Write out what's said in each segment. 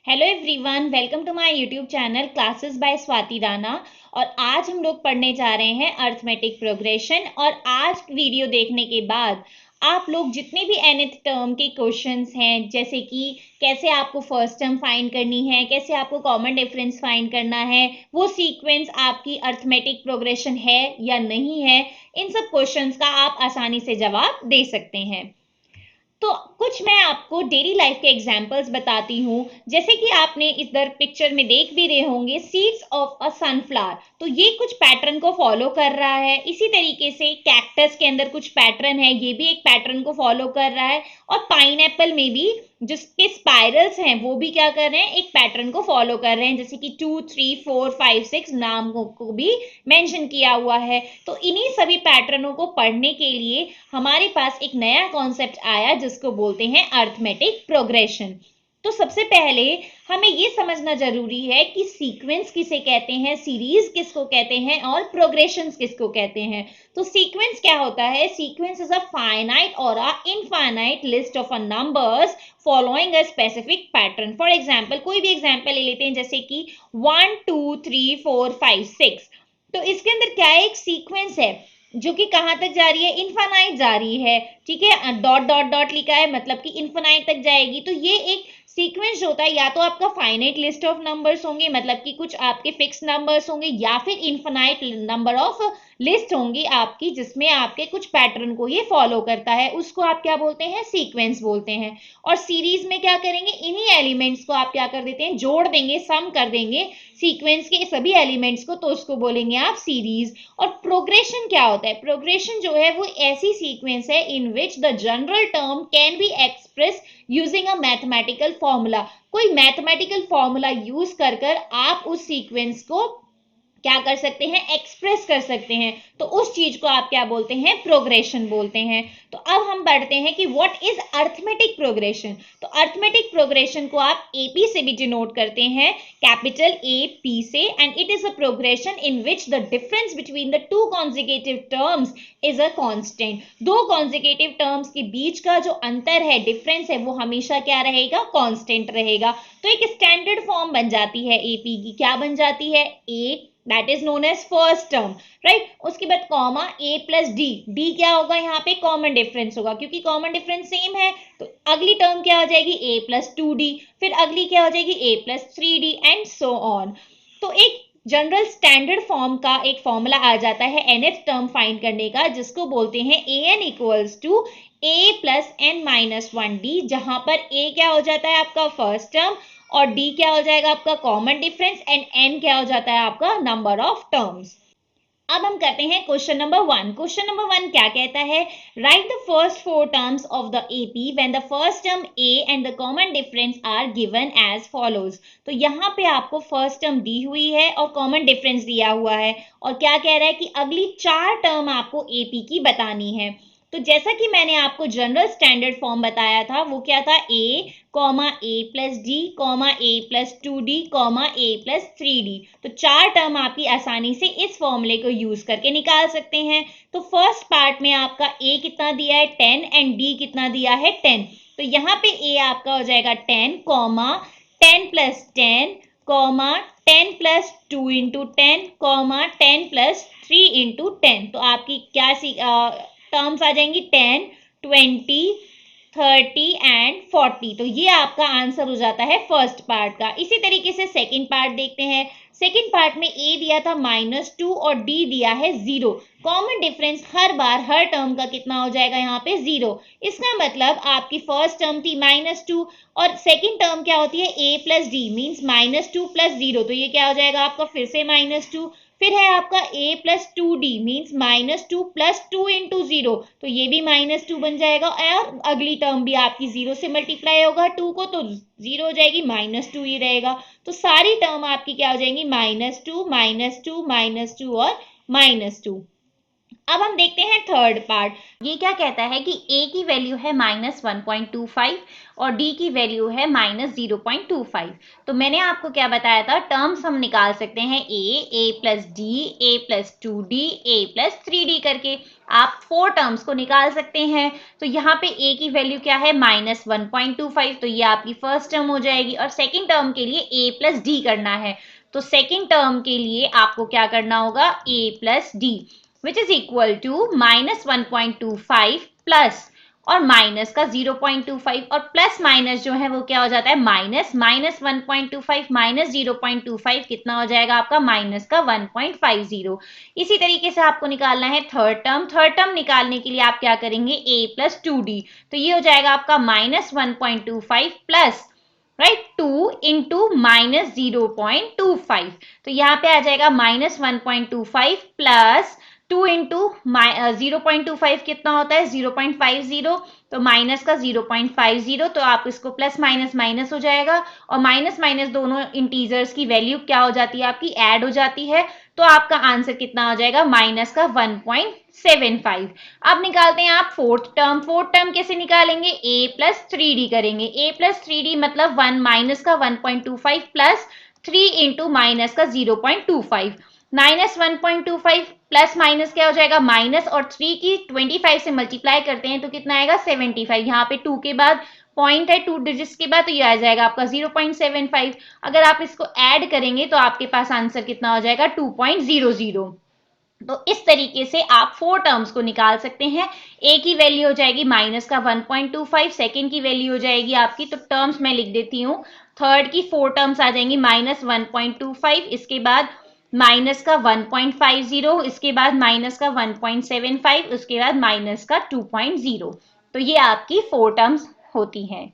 Hello everyone, welcome to my YouTube channel classes by Swati Rana. और आज हम लोग पढ़ने जा रहे हैं अर्थमेटिक प्रोग्रेशन। और आज वीडियो देखने के बाद आप लोग जितने भी nth टर्म के क्वेश्चंस हैं, जैसे कि कैसे आपको फर्स्ट टर्म फाइंड करनी है, कैसे आपको कॉमन डिफरेंस फाइंड करना है, वो सीक्वेंस आपकी अर्थमेटिक प्रोग्रेशन है या नहीं है, इन सब क्वेश्चंस का आप आसानी से जवाब दे सकते हैं। तो कुछ मैं आपको डेली लाइफ के एग्जांपल्स बताती हूँ। जैसे कि आपने इधर पिक्चर में देख भी रहे होंगे, सीड्स ऑफ अ सनफ्लावर, तो ये कुछ पैटर्न को फॉलो कर रहा है। इसी तरीके से कैक्टस के अंदर कुछ पैटर्न है, ये भी एक पैटर्न को फॉलो कर रहा है। और पाइनएप्पल में भी जिसके स्पाइरल्स हैं वो भी क्या कर रहे हैं, एक पैटर्न को फॉलो कर रहे हैं, जैसे कि 2 3 4 5 6 नाम को भी मेंशन किया हुआ है। तो इन्हीं सभी पैटर्नों को पढ़ने के लिए हमारे पास एक नया कॉन्सेप्ट आया जिसको बोलते हैं अर्थमेटिक प्रोग्रेशन। तो सबसे पहले हमें ये समझना जरूरी है कि सीक्वेंस किसे कहते हैं, सीरीज किसको कहते हैं और प्रोग्रेशंस किसको कहते हैं। तो सीक्वेंस क्या होता है? सीक्वेंस इज अ फाइनाइट और अ infinite list of a numbers following a specific pattern. For example, कोई भी एग्जांपल ले लेते हैं, जैसे कि 1 2 3 4 5 6। तो इसके अंदर क्या है, एक सीक्वेंस है जो कि कहां तक जा रही है, इन्फानाइट जा रही है। ठीक है, डॉट डॉट डॉट लिखा है, मतलब कि इन्फानाइट तक जाएगी। तो ये एक सीक्वेंस जो होता है, या तो आपका फाइनाइट लिस्ट ऑफ नंबर्स होंगे, मतलब कि कुछ आपके फिक्स नंबर्स होंगे, या फिर इन्फानाइट नंबर ऑफ लिस्ट होंगी आपकी, जिसमें आपके कुछ पैटर्न को ये फॉलो करता है, उसको आप क्या बोलते हैं, सीक्वेंस बोलते हैं। और सीरीज में क्या करेंगे, इन्हीं एलिमेंट्स को आप क्या कर देते हैं, जोड़ देंगे, सम कर देंगे सीक्वेंस के सभी एलिमेंट्स को, तो उसको बोलेंगे आप सीरीज। और प्रोग्रेशन क्या होता है? प्रोग्रेशन जो है वो ऐसी सीक्वेंस है in which the general term can be express using a mathematical formula. कोई मैथमेटिकल फॉर्मूला यूज कर आप उस सीक्वेंस को क्या कर सकते हैं, एक्सप्रेस कर सकते हैं। तो उस चीज को आप क्या बोलते हैं, प्रोग्रेशन बोलते हैं। तो अब हम बढ़ते हैं कि व्हाट इज अर्थमेटिक प्रोग्रेशन। तो अर्थमेटिक प्रोग्रेशन को आप एपी से भी डिनोट करते हैं, कैपिटल ए पी से। And it is a progression in which the difference between the two consecutive terms is a constant. दो कॉन्जिक्यूटिव टर्म्स के बीच का जो अंतर है, डिफरेंस है, वो हमेशा क्या रहेगा, कांस्टेंट रहेगा। तो एक स्टैंडर्ड फॉर्म बन जाती है एपी की। क्या बन जाती है? A, that is known as first term, right. उसके बाद comma A plus D. D क्या होगा, यहाँ पे कॉमन डिफरेंस होगा, क्योंकि कॉमन डिफरेंस सेम है। तो अगली टर्म क्या हो जाएगी, ए प्लस 2d। फिर अगली क्या हो जाएगी, A plus 3d and so on. तो एक जनरल स्टैंडर्ड फॉर्म का एक फॉर्मूला आ जाता है nth टर्म फाइंड करने का, जिसको बोलते हैं A N equals to A plus N minus 1d, जहां पर ए क्या हो जाता है, आपका फर्स्ट टर्म, और डी क्या हो जाएगा, आपका कॉमन डिफरेंस, एंड एन क्या हो जाता है, आपका नंबर ऑफ टर्म्स। अब हम करते हैं क्वेश्चन नंबर 1। क्वेश्चन नंबर 1 क्या कहता है, right the first four terms of the AP when the first term A and the common difference are given as follows. तो यहाँ पे आपको फर्स्ट टर्म दी हुई है और कॉमन डिफरेंस दिया हुआ है, और क्या कह रहा है कि अगली 4 टर्म आपको एपी की बतानी है। तो जैसा कि मैंने आपको जनरल स्टैंडर्ड फॉर्म बताया था, वो क्या था, ए comma A plus D comma A plus 2d comma A plus 3d। तो 4 टर्म आपकी आसानी से इस फॉर्मूले को यूज करके निकाल सकते हैं। तो फर्स्ट पार्ट में आपका ए कितना दिया है, 10, एंड डी कितना दिया है, 10। तो यहाँ पे ए आपका हो जाएगा 10 comma 10 plus 10 comma 10 plus 2 into 10 comma 10 plus 3 into 10। तो आपकी क्या टर्म्स आ जाएंगी, 10 20 30 एंड 40। तो ये आपका आंसर हो जाता है फर्स्ट पार्ट का। इसी तरीके से सेकंड पार्ट देखते हैं। सेकंड पार्ट में ए दिया था -2 और डी दिया है 0। कॉमन डिफरेंस हर बार हर टर्म का कितना हो जाएगा, यहाँ पे 0। इसका मतलब आपकी फर्स्ट टर्म थी -2 और सेकंड टर्म क्या होती है, a plus D means -2 plus 0। तो ये क्या हो जाएगा आपका, फिर से -2। फिर है आपका a plus 2d means -2 plus 2 into 0। तो ये भी -2 बन जाएगा, और अगली टर्म भी आपकी 0 से मल्टीप्लाई होगा 2 को, तो 0 हो जाएगी, -2 ही रहेगा। तो सारी टर्म आपकी क्या हो जाएंगी, -2 -2 -2 और -2। अब हम देखते हैं थर्ड पार्ट। ये क्या कहता है कि a की वैल्यू है -1.25 और d की वैल्यू है -0.25। तो मैंने आपको क्या बताया था, टर्म्स हम निकाल सकते हैं a plus d, a plus 2d, a plus 3d करके आप 4 टर्म्स को निकाल सकते हैं। तो यहाँ पे a की वैल्यू क्या है -1.25, तो ये आपकी फर्स्ट टर्म हो जाएगी। और सेकेंड टर्म के लिए a प्लस d करना है, तो सेकेंड टर्म के लिए आपको क्या करना होगा, a plus d which is equal to -1.25 plus और माइनस का 0.25 और प्लस माइनस जो है वो क्या हो जाता है माइनस, -1.25 माइनस 0.25 कितना हो जाएगा आपका माइनस का 1.50। इसी तरीके से आपको निकालना है थर्ड टर्म। थर्ड टर्म निकालने के लिए आप क्या करेंगे, a प्लस 2d, तो ये हो जाएगा आपका -1.25 प्लस राइट 2 इंटू माइनस 0.25, तो यहाँ पे आ जाएगा -1.25 प्लस 2 इंटू 0.25 कितना होता है 0.50, तो माइनस का 0.50, तो आप इसको प्लस माइनस माइनस हो जाएगा और माइनस माइनस दोनों इंटीजर्स की वैल्यू क्या हो जाती है आपकी ऐड हो जाती है, तो आपका आंसर कितना हो जाएगा माइनस का 1.75। अब निकालते हैं आप फोर्थ टर्म। फोर्थ टर्म कैसे निकालेंगे, a प्लस 3d करेंगे। a प्लस 3d मतलब 1 माइनस का 1.25 प्लस 3 इंटू माइनस का 0.25, माइनस 1.25 प्लस माइनस क्या हो जाएगा माइनस, और 3 की 25 से मल्टीप्लाई करते हैं तो कितना आएगा 75। यहाँ पे 2 के बाद पॉइंट है 2 डिजिट्स के बाद, तो ये आ जाएगा आपका 0.75। अगर आप इसको ऐड करेंगे तो आपके पास आंसर कितना हो जाएगा 2.00। तो इस तरीके से आप 4 टर्म्स को निकाल सकते हैं। a की वैल्यू हो जाएगी माइनस का 1.25, सेकेंड की वैल्यू हो जाएगी आपकी, तो टर्म्स मैं लिख देती हूँ, थर्ड की 4 टर्म्स आ जाएंगी -1.25, इसके बाद माइनस का 1.50, इसके बाद माइनस का 1.75, उसके बाद माइनस का 2.0। तो ये आपकी 4 टर्म्स होती हैं।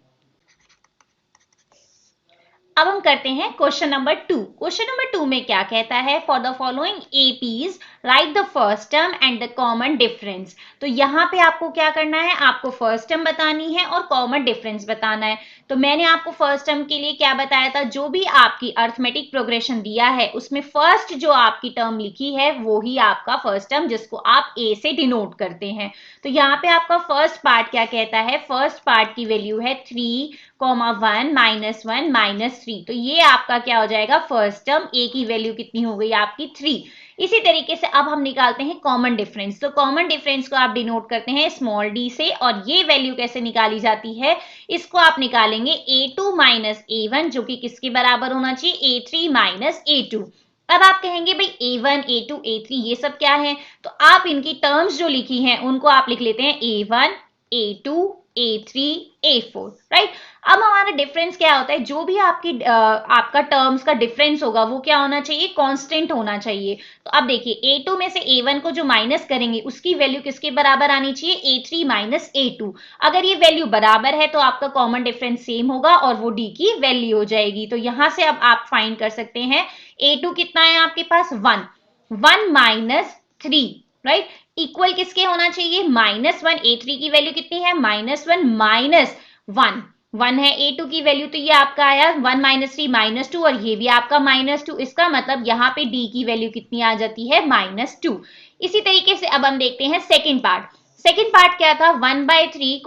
अब हम करते हैं क्वेश्चन नंबर 2। क्वेश्चन नंबर 2 में क्या कहता है, for the following APs right the first term and the common difference. तो यहाँ पे आपको क्या करना है, आपको फर्स्ट टर्म बतानी है और कॉमन डिफरेंस बताना है। तो मैंने आपको फर्स्ट टर्म के लिए क्या बताया था, जो भी आपकी अर्थमेटिक प्रोग्रेशन दिया है उसमें फर्स्ट जो आपकी टर्म लिखी है वो ही आपका फर्स्ट टर्म, जिसको आप ए से डिनोट करते हैं। तो यहाँ पे आपका फर्स्ट पार्ट क्या कहता है, फर्स्ट पार्ट की वैल्यू है 3, 1 -1 -3, तो ये आपका क्या हो जाएगा फर्स्ट टर्म, ए की वैल्यू कितनी हो गई आपकी 3। इसी तरीके से अब हम निकालते हैं कॉमन डिफरेंस। तो कॉमन डिफरेंस को आप डिनोट करते हैं स्मॉल डी से, और ये वैल्यू कैसे निकाली जाती है, इसको आप निकालेंगे a2 माइनस a1, जो कि किसके बराबर होना चाहिए a3 माइनस a2। अब आप कहेंगे भाई a1 a2 a3 ये सब क्या है, तो आप इनकी टर्म्स जो लिखी हैं उनको आप लिख लेते हैं a1 a2 a3 a4, right. अब हमारा डिफरेंस क्या होता है, जो भी आपका टर्म्स का डिफरेंस होगा वो क्या होना चाहिए, कांस्टेंट होना चाहिए। तो अब देखिए a2 में से a1 को जो माइनस करेंगे उसकी वैल्यू किसके बराबर आनी चाहिए a3 माइनस a2। अगर ये वैल्यू बराबर है तो आपका कॉमन डिफरेंस सेम होगा और वो d की वैल्यू हो जाएगी। तो यहां से अब आप फाइंड कर सकते हैं a2 कितना है आपके पास 1, 1 माइनस 3, राइट, इक्वल किसके होना चाहिए -1। a3 की वैल्यू कितनी है -1 माइनस 1, 1 है a2 की वैल्यू, तो ये आपका आया 1 माइनस 3 -2, और ये भी आपका -2। इसका मतलब यहाँ पे d की वैल्यू कितनी आ जाती है -2। इसी तरीके से अब हम देखते हैं सेकेंड पार्ट। सेकेंड पार्ट क्या था, 1/3,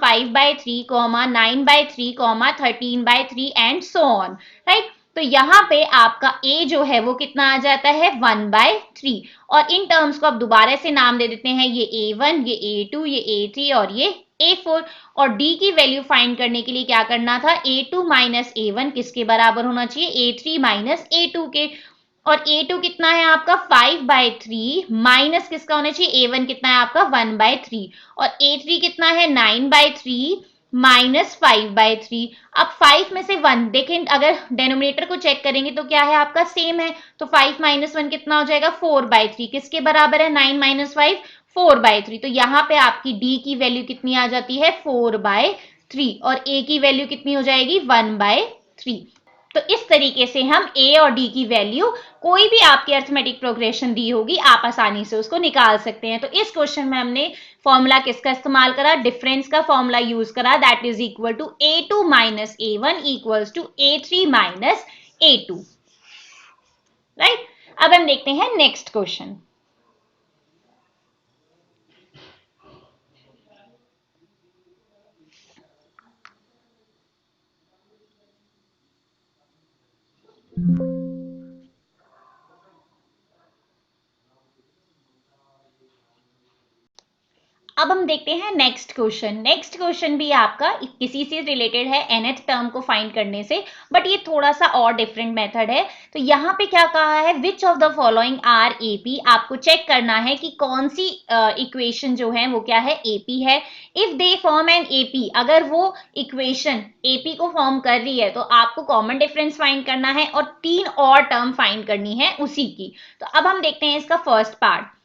5/3, 9/3, 13/3 एंड सो ऑन, राइट। तो यहाँ पे आपका a जो है वो कितना आ जाता है 1/3, और इन टर्म्स को आप दोबारा से नाम दे देते हैं, ये a1, ये a2, ये a3 और ये a4। और d की वैल्यू फाइंड करने के लिए क्या करना था, a2 माइनस a1 किसके बराबर होना चाहिए a3 माइनस a2 के, और a2 कितना है आपका 5/3 माइनस किसका होना चाहिए a1 कितना है आपका 1/3, और a3 कितना है 9/3 माइनस 5/3। अब 5 में से 1 देखें, अगर डेनोमिनेटर को चेक करेंगे तो क्या है आपका सेम है, तो 5 माइनस 1 कितना हो जाएगा 4/3, किसके बराबर है 9 माइनस 5 4/3। तो यहाँ पे आपकी d की वैल्यू कितनी आ जाती है 4/3, और a की वैल्यू कितनी हो जाएगी 1/3। तो इस तरीके से हम a और d की वैल्यू कोई भी आपकी अर्थमेटिक प्रोग्रेशन दी होगी आप आसानी से उसको निकाल सकते हैं। तो इस क्वेश्चन में हमने फॉर्मूला किसका इस्तेमाल करा, डिफरेंस का फॉर्मूला यूज करा, that is equal to a2 minus a1 equals to a3 minus a2, right. अब हम देखते हैं नेक्स्ट क्वेश्चन। अब हम देखते हैं नेक्स्ट क्वेश्चन। नेक्स्ट क्वेश्चन भी आपका किसी से रिलेटेड है, nth टर्म को फाइंड करने से, बट ये थोड़ा सा और डिफरेंट मेथड है। तो यहाँ पे क्या कहा है, which of the following are AP. आपको चेक करना है कि कौन सी इक्वेशन जो है वो क्या है, एपी है। If they form an AP, अगर वो इक्वेशन एपी को फॉर्म कर रही है तो आपको कॉमन डिफरेंस फाइंड करना है और 3 और टर्म फाइंड करनी है उसी की। तो अब हम देखते हैं इसका फर्स्ट पार्ट।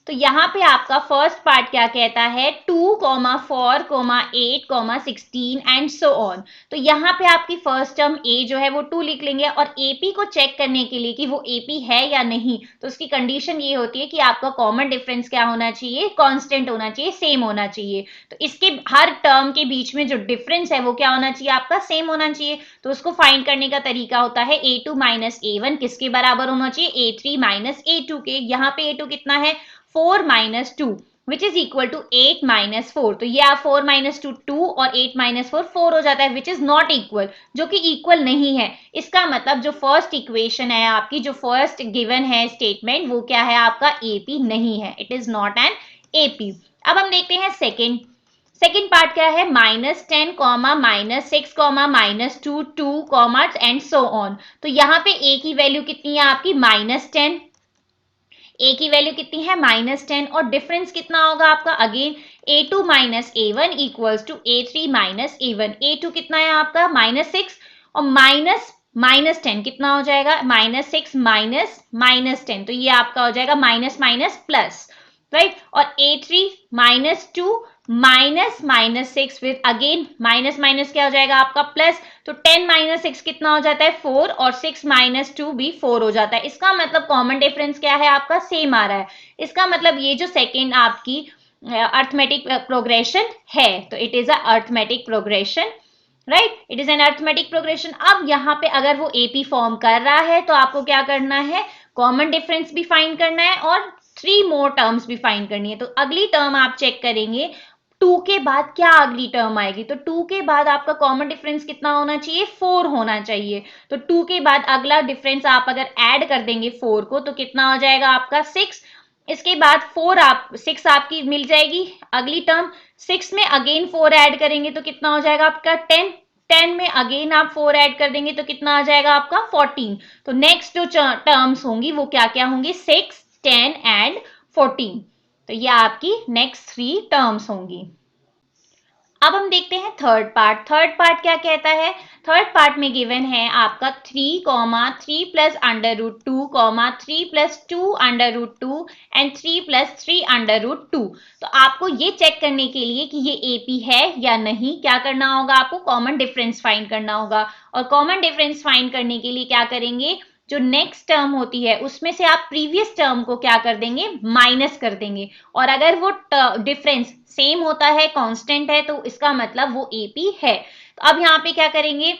तो यहाँ पे आपका फर्स्ट पार्ट क्या कहता है, 2, 4, 8, 16 एंड सो ऑन। तो यहाँ पे आपकी फर्स्ट टर्म ए जो है वो 2 लिख लेंगे, और एपी को चेक करने के लिए कि वो एपी है या नहीं, तो उसकी कंडीशन ये होती है कि आपका कॉमन डिफरेंस क्या होना चाहिए, कांस्टेंट होना चाहिए, सेम होना चाहिए। तो इसके हर टर्म के बीच में जो डिफरेंस है वो क्या होना चाहिए, आपका सेम होना चाहिए। तो उसको फाइंड करने का तरीका होता है a2 माइनस a1 किसके बराबर होना चाहिए, a3 माइनस a2 के। यहाँ पे a2 कितना है, 4 minus 2 which is equal to 8 minus 4। तो ये आप 4 माइनस 2 2 और 8 माइनस 4 4 हो जाता है, विच इज नॉट इक्वल, जो कि इक्वल नहीं है। इसका मतलब जो फर्स्ट इक्वेशन है आपकी, जो फर्स्ट गिवन है स्टेटमेंट, वो क्या है आपका, एपी नहीं है, it is not an AP. अब हम देखते हैं सेकेंड पार्ट क्या है, -10, -6, -2, 2, एंड सो ऑन। तो यहाँ पे ए की वैल्यू कितनी है आपकी, -10। ए की वैल्यू कितनी है, -10, और डिफरेंस कितना होगा आपका, again a2 minus a1 equals to a3 minus a1। a2 कितना है आपका, -6, और माइनस 10 कितना हो जाएगा, -6 माइनस 10। तो ये आपका हो जाएगा माइनस माइनस प्लस, राइट। और a3 -2 -6 with again minus minus क्या हो जाएगा आपका, प्लस। तो 10 माइनस 6 कितना हो जाता है, 4, और 6 माइनस 2 भी 4 हो जाता है। इसका मतलब कॉमन डिफरेंस क्या है आपका, सेम आ रहा है। इसका मतलब ये जो सेकेंड आपकी अर्थमेटिक प्रोग्रेशन है, तो it is a arithmetic progression, right, it is an arithmetic progression. अब यहाँ पे अगर वो एपी फॉर्म कर रहा है तो आपको क्या करना है, कॉमन डिफरेंस भी फाइंड करना है और 3 मोर टर्म्स भी फाइंड करनी है। तो अगली टर्म आप चेक करेंगे, 2 के बाद क्या अगली टर्म आएगी, तो 2 के बाद आपका कॉमन डिफरेंस कितना होना चाहिए, 4 होना चाहिए। तो 2 के बाद अगला डिफरेंस आप अगर ऐड कर देंगे 4 को, तो कितना हो जाएगा आपका 6। इसके बाद 6 आपकी मिल जाएगी अगली टर्म। 6 में अगेन 4 ऐड करेंगे तो कितना हो जाएगा आपका 10। 10 में अगेन आप 4 ऐड कर देंगे तो कितना आ जाएगा आपका 14। तो नेक्स्ट जो टर्म्स होंगी वो क्या क्या होंगी, 6, 10 एंड 14। तो ये आपकी नेक्स्ट 3 टर्म्स होंगी। अब हम देखते हैं थर्ड पार्ट क्या कहता है। थर्ड पार्ट में गिवन है आपका 3, 3 प्लस √2, 3 प्लस 2 √2 एंड 3 प्लस 3 √2। तो आपको ये चेक करने के लिए कि ये एपी है या नहीं, क्या करना होगा, आपको कॉमन डिफरेंस फाइंड करना होगा। और कॉमन डिफरेंस फाइंड करने के लिए क्या करेंगे, जो नेक्स्ट टर्म होती है उसमें से आप प्रीवियस टर्म को क्या कर देंगे, माइनस कर देंगे। और अगर वो डिफरेंस सेम होता है, कांस्टेंट है, तो इसका मतलब वो एपी है। तो अब यहाँ पे क्या करेंगे,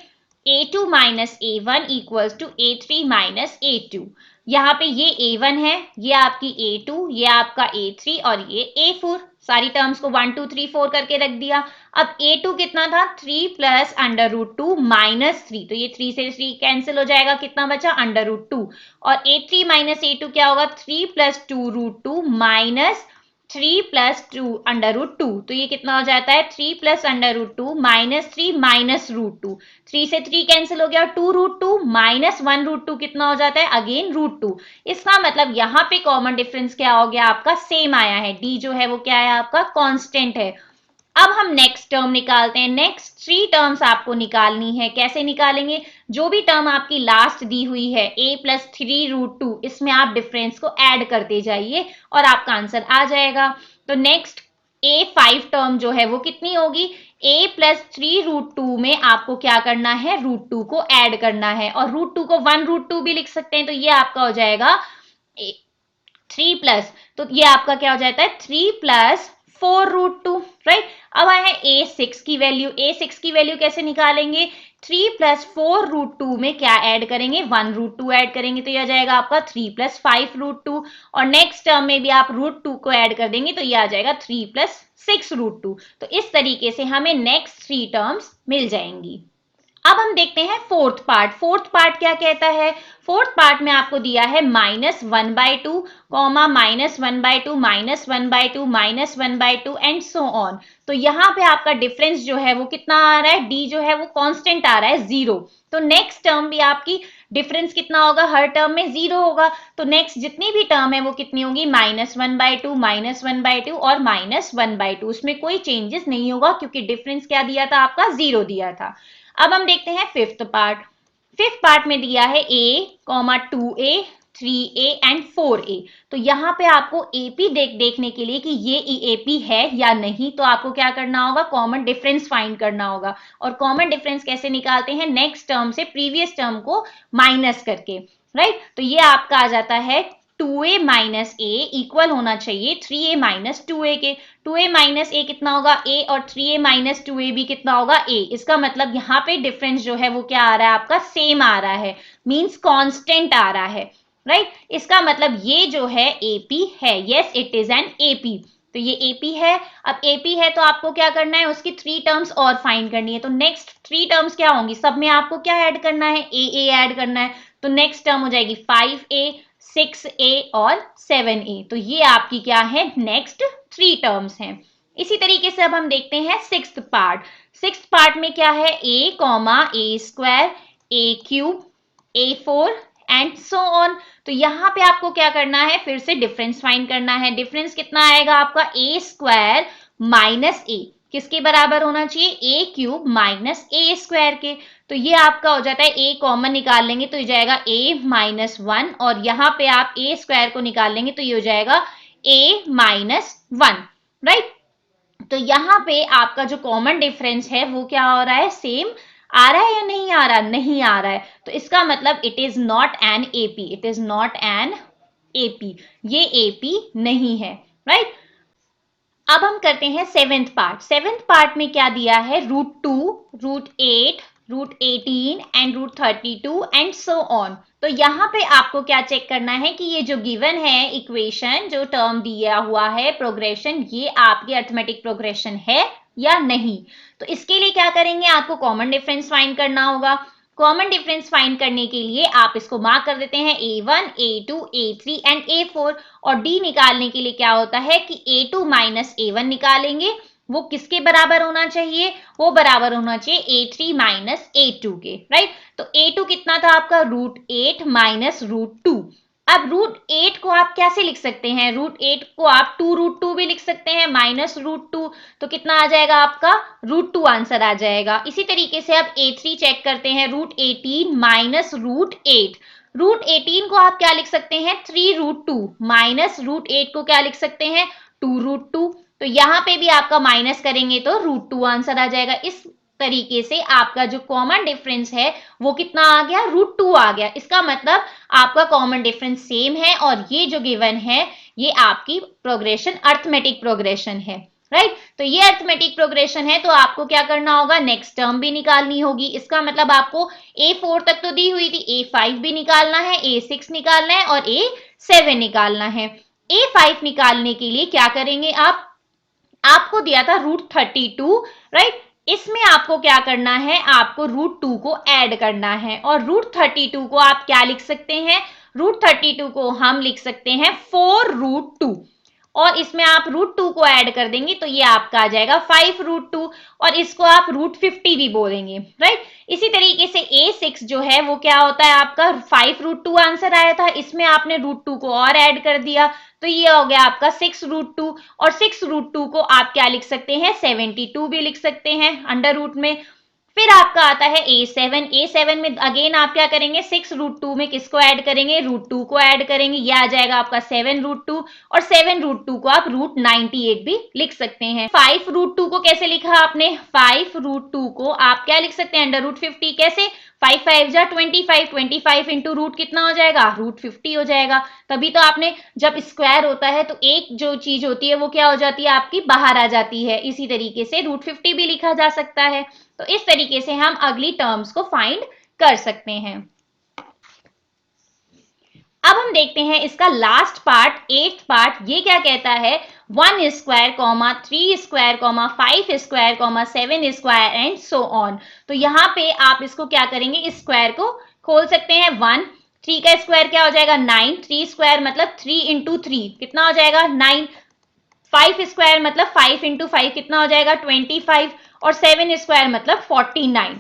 a2 minus a1 equals to a3 minus a2। यहाँ पे ये a1 है, ये आपकी a2, ये आपका a3 और ये a4। सारी टर्म्स को 1 2 3 4 करके रख दिया। अब a2 कितना था, 3 प्लस √2 माइनस 3। तो ये 3 से 3 कैंसिल हो जाएगा, कितना बचा, √2। और a3 माइनस a2 क्या होगा, 3 प्लस 2√2 माइनस 3 प्लस 2 √2। तो ये कितना हो जाता है, 3 प्लस √2 माइनस 3 माइनस √2। 3 से 3 कैंसिल हो गया, 2√2 माइनस 1√2 कितना हो जाता है, अगेन √2। इसका मतलब यहाँ पे कॉमन डिफरेंस क्या हो गया आपका, सेम आया है। डी जो है वो क्या है आपका, कांस्टेंट है। अब हम नेक्स्ट टर्म निकालते हैं। नेक्स्ट 3 टर्म्स आपको निकालनी है। कैसे निकालेंगे, जो भी टर्म आपकी लास्ट दी हुई है a प्लस 3√2, इसमें आप डिफरेंस को ऐड करते जाइए और आपका आंसर आ जाएगा। तो नेक्स्ट a5 टर्म जो है वो कितनी होगी, a प्लस 3√2 में आपको क्या करना है, √2 को ऐड करना है, और √2 को 1√2 भी लिख सकते हैं। तो ये आपका हो जाएगा 3 प्लस, तो ये आपका क्या हो जाता है, 3 प्लस 4√2, राइट। अब आए हैं a6 की वैल्यू। a6 की वैल्यू कैसे निकालेंगे? 3 प्लस 4 रूट 2 में क्या ऐड करेंगे? 1 रूट 2 ऐड करेंगे, तो यह जाएगा आपका 3 प्लस 5 रूट 2। और नेक्स्ट टर्म में भी आप रूट 2 को ऐड कर देंगे तो यह आ जाएगा 3 प्लस 6 रूट 2। तो इस तरीके से हमें नेक्स्ट 3 टर्म्स मिल जाएंगी। अब हम देखते हैं फोर्थ पार्ट। फोर्थ पार्ट क्या कहता है? फोर्थ पार्ट में आपको दिया है -1/2 कॉमा -1/2 -1/2 -1/2 एंड सो ऑन। तो यहाँ पे आपका डिफरेंस जो है वो कितना आ रहा है? डी जो है वो कांस्टेंट आ रहा है 0। तो नेक्स्ट टर्म भी आपकी डिफरेंस कितना होगा? हर टर्म में 0 होगा। तो नेक्स्ट जितनी भी टर्म है वो कितनी होगी? -1/2 -1/2 और -1/2। उसमें कोई चेंजेस नहीं होगा क्योंकि डिफरेंस क्या दिया था? आपका 0 दिया था। अब हम देखते हैं फिफ्थ पार्ट। फिफ्थ पार्ट में दिया है a, 2a, 3a and 4a। तो यहाँ पे आपको AP देखने के लिए कि ये AP है या नहीं, तो आपको क्या करना होगा? कॉमन डिफरेंस फाइंड करना होगा। और कॉमन डिफरेंस कैसे निकालते हैं? नेक्स्ट टर्म से प्रीवियस टर्म को माइनस करके, राइट। तो ये आपका आ जाता है 2a माइनस a इक्वल होना चाहिए 3a माइनस 2a के। 2a माइनस a कितना होगा? a, और 3a माइनस 2a भी कितना होगा? a। इसका मतलब यहाँ पे डिफरेंस जो है वो क्या आ रहा है? आपका सेम आ रहा है, मींस कांस्टेंट आ रहा है, राइट। इसका मतलब ये जो है AP है। Yes, it is an AP। तो ये AP है। अब AP है तो आपको क्या करना है? उसकी 3 टर्म्स और फाइंड करनी है। तो नेक्स्ट 3 टर्म्स क्या होंगी? सब में आपको क्या ऐड करना है? a ऐड करना है। तो नेक्स्ट टर्म हो जाएगी 5a, 6a और 7a। तो ये आपकी क्या है? नेक्स्ट 3 टर्म्स हैं। इसी तरीके से अब हम देखते हैं सिक्स्थ पार्ट। सिक्स्थ पार्ट में क्या है? a, a², a³ a4 and so on. तो यहाँ पे आपको क्या करना है? फिर से डिफरेंस फाइंड करना है। डिफरेंस कितना आएगा आपका? a² माइनस a किसके बराबर होना चाहिए? a³ माइनस a² के। तो ये आपका हो जाता है a कॉमन निकाल लेंगे तो ये जाएगा a माइनस 1, और यहाँ पे आप a² को निकाल लेंगे तो ये हो जाएगा a माइनस 1, राइट। तो यहाँ पे आपका जो कॉमन डिफरेंस है वो क्या हो रहा है? सेम आ रहा है या नहीं आ रहा? नहीं आ रहा है। तो इसका मतलब it is not an AP। It is not an AP। ये AP नहीं है, राइट। अब हम करते हैं सेवेंथ पार्ट। सेवेंथ पार्ट में क्या दिया है? √2, √8, √18 एंड √32 एंड सो ऑन। तो यहाँ पे आपको क्या चेक करना है कि ये जो गिवन है इक्वेशन, जो टर्म दिया हुआ है प्रोग्रेशन, ये आपकी अरिथमेटिक प्रोग्रेशन है या नहीं। तो इसके लिए क्या करेंगे? आपको कॉमन डिफरेंस फाइंड करना होगा। कॉमन डिफरेंस फाइंड करने के लिए आप इसको मार्क कर देते हैं a1, a2, a3 and a4। और d निकालने के लिए क्या होता है कि a2 माइनस a1 निकालेंगे। वो किसके बराबर होना चाहिए? वो बराबर होना चाहिए a3 माइनस a2 के, राइट। तो a2 कितना था आपका? √8 माइनस √2। अब √8 को आप कैसे लिख सकते हैं? √8 को आप 2√2 भी लिख सकते हैं माइनस √2। तो कितना आ जाएगा आपका? √2 आंसर आ जाएगा। इसी तरीके से अब a3 चेक करते हैं। √18 माइनस √8। √18 को आप क्या लिख सकते हैं? 3√2 माइनस √8 को क्या लिख सकते हैं? 2√2। तो यहाँ पे भी आपका माइनस करेंगे तो √2 आंसर आ जाएगा। इस तरीके से आपका जो कॉमन डिफरेंस है वो कितना आ गया? √2 आ गया। इसका मतलब आपका कॉमन डिफरेंस सेम है और ये जो गिवन है ये आपकी प्रोग्रेशन अरिथमेटिक प्रोग्रेशन है, राइट। तो ये अरिथमेटिक प्रोग्रेशन है तो आपको क्या करना होगा? नेक्स्ट टर्म भी निकालनी होगी। इसका मतलब आपको a4 तक तो दी हुई थी, a5 भी निकालना है, a6 निकालना है और a7 निकालना है। a5 निकालने के लिए क्या करेंगे आप? आपको दिया था √32, राइट। इसमें आपको क्या करना है? आपको √2 को ऐड करना है। और √32 को आप क्या लिख सकते हैं? √32 को हम लिख सकते हैं 4√2। और इसमें आप √2 को ऐड कर देंगे तो ये आपका आ जाएगा 5√2। और इसको आप √50 भी बोलेंगे, राइट। इसी तरीके से a6 जो है वो क्या होता है आपका? 5√2 आंसर आया था, इसमें आपने √2 को और ऐड कर दिया तो ये हो गया आपका 6√2। और 6√2 को आप क्या लिख सकते हैं? 72 भी लिख सकते हैं अंडर रूट में। फिर आपका आता है a7। a7 में अगेन आप क्या करेंगे? 6√2 में किसको ऐड करेंगे? √2 को ऐड करेंगे। ये आ जाएगा आपका 7√2। और 7√2 को आप √98 भी लिख सकते हैं। 5√2 को कैसे लिखा आपने? 5√2 को आप क्या लिख सकते हैं? अंडर √50। कैसे? 5 5 जा 25, 25 इंटू रूट कितना हो जाएगा, रूट 50 हो जाएगा। तभी तो आपने, जब स्क्वायर होता है तो एक जो चीज होती है वो क्या हो जाती है आपकी, बाहर आ जाती है। इसी तरीके से रूट 50 भी लिखा जा सकता है। तो इस तरीके से हम अगली टर्म्स को फाइंड कर सकते हैं। अब हम देखते हैं इसका लास्ट पार्ट, 8th पार्ट। ये क्या कहता है, 1 square comma 3 square comma 5 square comma 7 square and so on. तो यहाँ पे आप इसको क्या करेंगे, इस स्क्वायर को खोल सकते हैं। 1, 3 का स्क्वायर क्या हो जाएगा 9, 3 स्क्वायर मतलब 3 इंटू 3 कितना हो जाएगा 9, 5 स्क्वायर मतलब 5 इंटू 5 कितना हो जाएगा 25, और 7 स्क्वायर मतलब 49।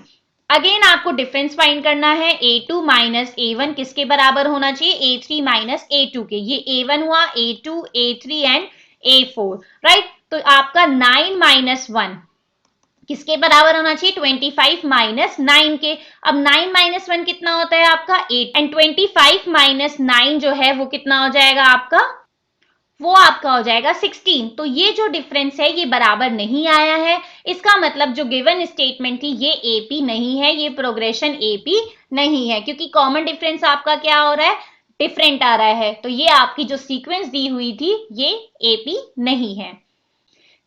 अगेन आपको डिफरेंस फाइंड करना है। a2 माइनस a1 किसके बराबर होना चाहिए, a3 माइनस a2 के। ये a1 हुआ, a2, a3 and a4, right. तो आपका 9 माइनस 1 किसके बराबर होना चाहिए, 25 माइनस 9 के। अब 9 माइनस 1 कितना होता है आपका 8, एंड 25 माइनस 9 जो है वो कितना हो जाएगा आपका, वो आपका हो जाएगा 16। तो ये जो डिफरेंस है ये बराबर नहीं आया है। इसका मतलब जो गिवन स्टेटमेंट थी ये एपी नहीं है, ये प्रोग्रेशन एपी नहीं है, क्योंकि कॉमन डिफरेंस आपका क्या हो रहा है, डिफरेंट आ रहा है। तो ये आपकी जो सीक्वेंस दी हुई थी ये एपी नहीं है।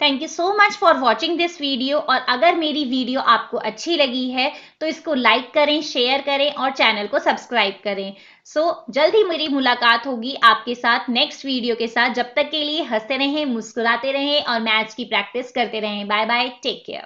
Thank you so much for watching this video. और अगर मेरी वीडियो आपको अच्छी लगी है तो इसको लाइक करें, शेयर करें और चैनल को सब्सक्राइब करें। जल्द ही मेरी मुलाकात होगी आपके साथ नेक्स्ट वीडियो के साथ। जब तक के लिए हंसते रहें, मुस्कुराते रहें और मैथ्स की प्रैक्टिस करते रहें। Bye bye, take care.